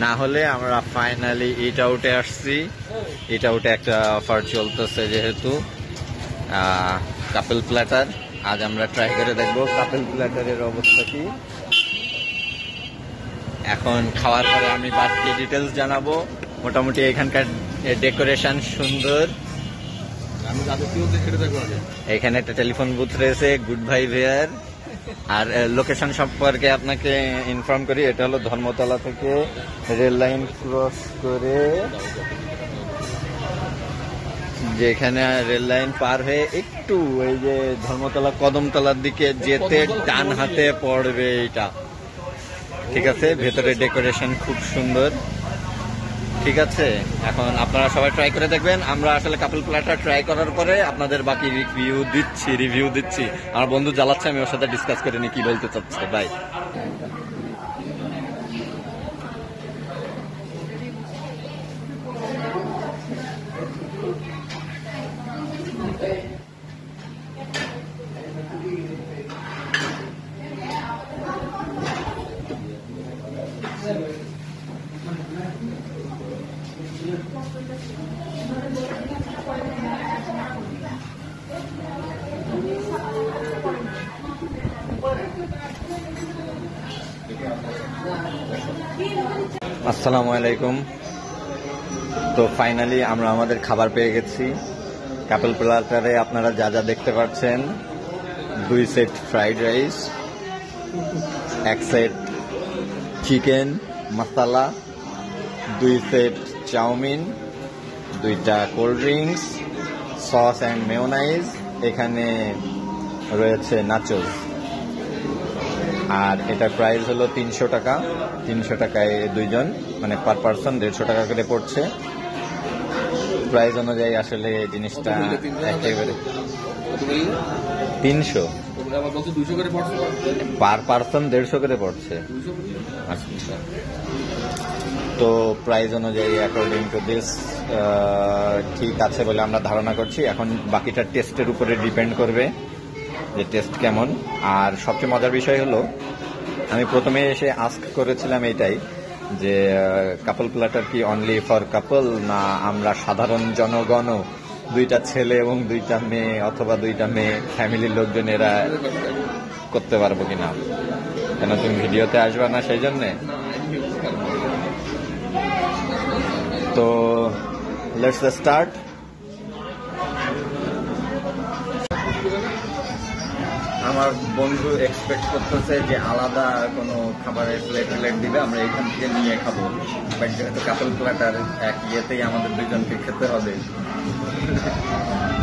না হলে আমরা ফাইনালি ইট আউটে আসছি। ইট আউটে একটা অফার চলতেছে যেহেতু কাপল প্ল্যাটার। আজ আমরা ট্রাই করে দেখবো কাপল প্ল্যাটারের অবস্থা কি। এখন খাওয়ার পরে আমি বাকি ডিটেলস জানাবো। মোটামুটি এখানকার ডেকোরেশন সুন্দর। এখানে একটা টেলিফোন বুথ রয়েছে, গুড ভাই ভেয়ার। আর লোকেশন সম্পর্কে আপনাকে ইনফর্ম করি, এটা হলো ধর্মতলা থেকে রেল লাইন ক্রস করে, যেখানে রেল লাইন পার হয়ে একটু এই যে ধর্মতলা কদমতলার দিকে যেতে ডান হাতে পড়বে এটা। ঠিক আছে, ভেতরে ডেকোরেশন খুব সুন্দর। ঠিক আছে, এখন আপনারা সবাই ট্রাই করে দেখবেন। আমরা আসলে কাপল প্ল্যাটার ট্রাই করার পরে আপনাদের বাকি রিভিউ দিচ্ছি। আমার বন্ধু জ্বালাচ্ছে, আমি ওর সাথে ডিসকাস করে নি কি বলতে চাচ্ছে। বাই। আসসালামু আলাইকুম। তো ফাইনালি আমরা আমাদের খাবার পেয়ে গেছি। কাপল প্ল্যাটারে আপনারা যা যা দেখতে পাচ্ছেন, 2 set fried rice, 1 set chicken masala, 2 set chowmein, 2টা cold drinks, sauce and mayonnaise, এখানে রয়েছে নাচোস। আর এটার প্রাইস হলো 300 টাকা। 300 টাকায় 2 জন, মানে পার পার্সন 150 টাকা করে পড়ছে। প্রাইস অনুযায়ী আসলে জিনিসটা একেবারে 300, পার পার্সন 150 করে পড়ছে। আচ্ছা, তো প্রাইস অনুযায়ী অ্যাকর্ডিং টু দিস ঠিক আছে বলে আমরা ধারণা করছি। এখন বাকিটা টেস্টের উপরে ডিপেন্ড করবে যে টেস্ট কেমন। আর সবচেয়ে মজার বিষয় হলো, আমি প্রথমে এসে আস্ক করেছিলাম এটাই যে কাপল প্ল্যাটার কি অনলি ফর কাপল, না আমরা সাধারণ জনগণও, 2টা ছেলে এবং 2টা মেয়ে অথবা 2টা মেয়ে ফ্যামিলির লোকজন এরা করতে পারবো কিনা। কেন তুমি ভিডিওতে আসবে না সেই জন্যে। তো লেটস স্টার্ট। আমার বন্ধু এক্সপেক্ট করতেছে যে আলাদা কোনো খাবারের প্লেট দিবে, আমরা এখান থেকে নিয়ে খাবো। বাট যেহেতু কাপল প্ল্যাটার, এক ইয়েতেই আমাদের 2 জনকে খেতে হবে,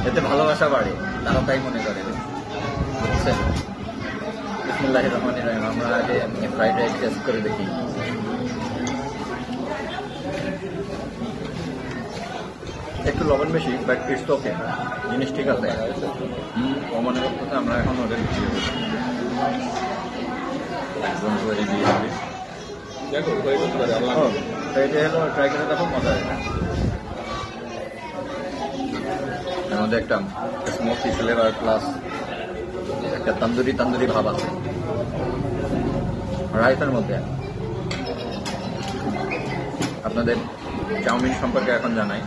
এতে ভালোবাসা বাড়ে, তারা তাই মনে করে। বুঝছেন? বিসমিল্লাহির রহমানির রহিম। আমরা আগে ফ্রাইড রাইস টেস্ট করে দেখি। একটু লবণ বেশি, বাট ইটস ওকে, জিনিস ঠিক আছে। ও মনে করতেছে আমরা এখন ওদের ভিডিও করছি। এটা হলো ট্রাই করে দেখো, মজা হয়। এর মধ্যে একটা স্মোকি ফ্লেভার প্লাস একটা তন্দুরি ভাব আছে রাইসের মধ্যে। আপনাদের চাউমিন সম্পর্কে এখন জানাই।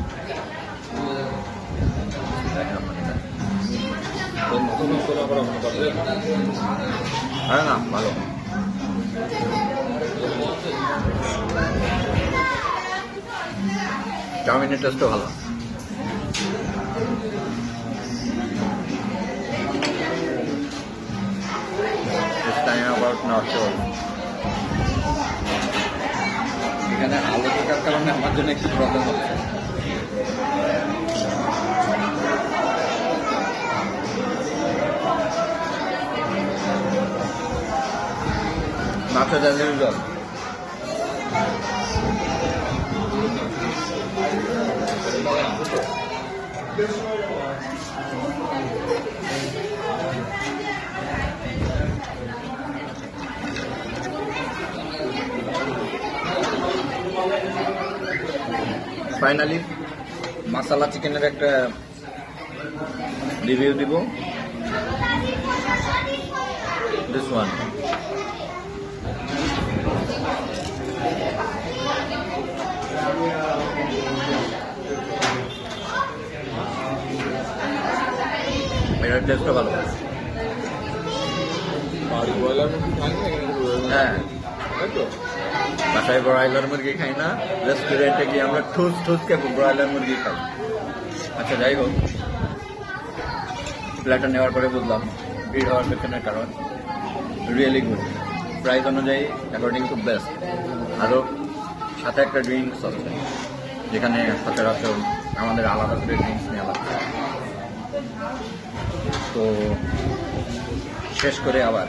আরে না, ভালো। চাউমিনের টেস্টও ভালো। এখানে আলু থাকার কারণে আমার জন্য একটু প্রবলেম হচ্ছে। মাত্র জানিয়ে জল। ফাইনালি মশলা চিকেনের একটা রিভিউ দিব। দিস ওয়ান টেস্টও ভালো। হ্যাঁ, বাসায় ব্রয়লার মুরগি খাই না, রেস্টুরেন্টে গিয়ে আমরা ঠুস ঠুসকে ব্রয়লার মুরগি খাই। আচ্ছা, যাই হোক, প্লেটটা নেওয়ার পরে বুঝলাম ভিড় হওয়ার পেছনের কারণ। রিয়েলি গুড, প্রাইস অনুযায়ী অ্যাকর্ডিং টু বেস্ট। আরও সাথে একটা ড্রিঙ্কস আছে, যেখানে সচরাচর আমাদের আলাদা করে ড্রিঙ্কস নেওয়া লাগছে। তো শেষ করে আবার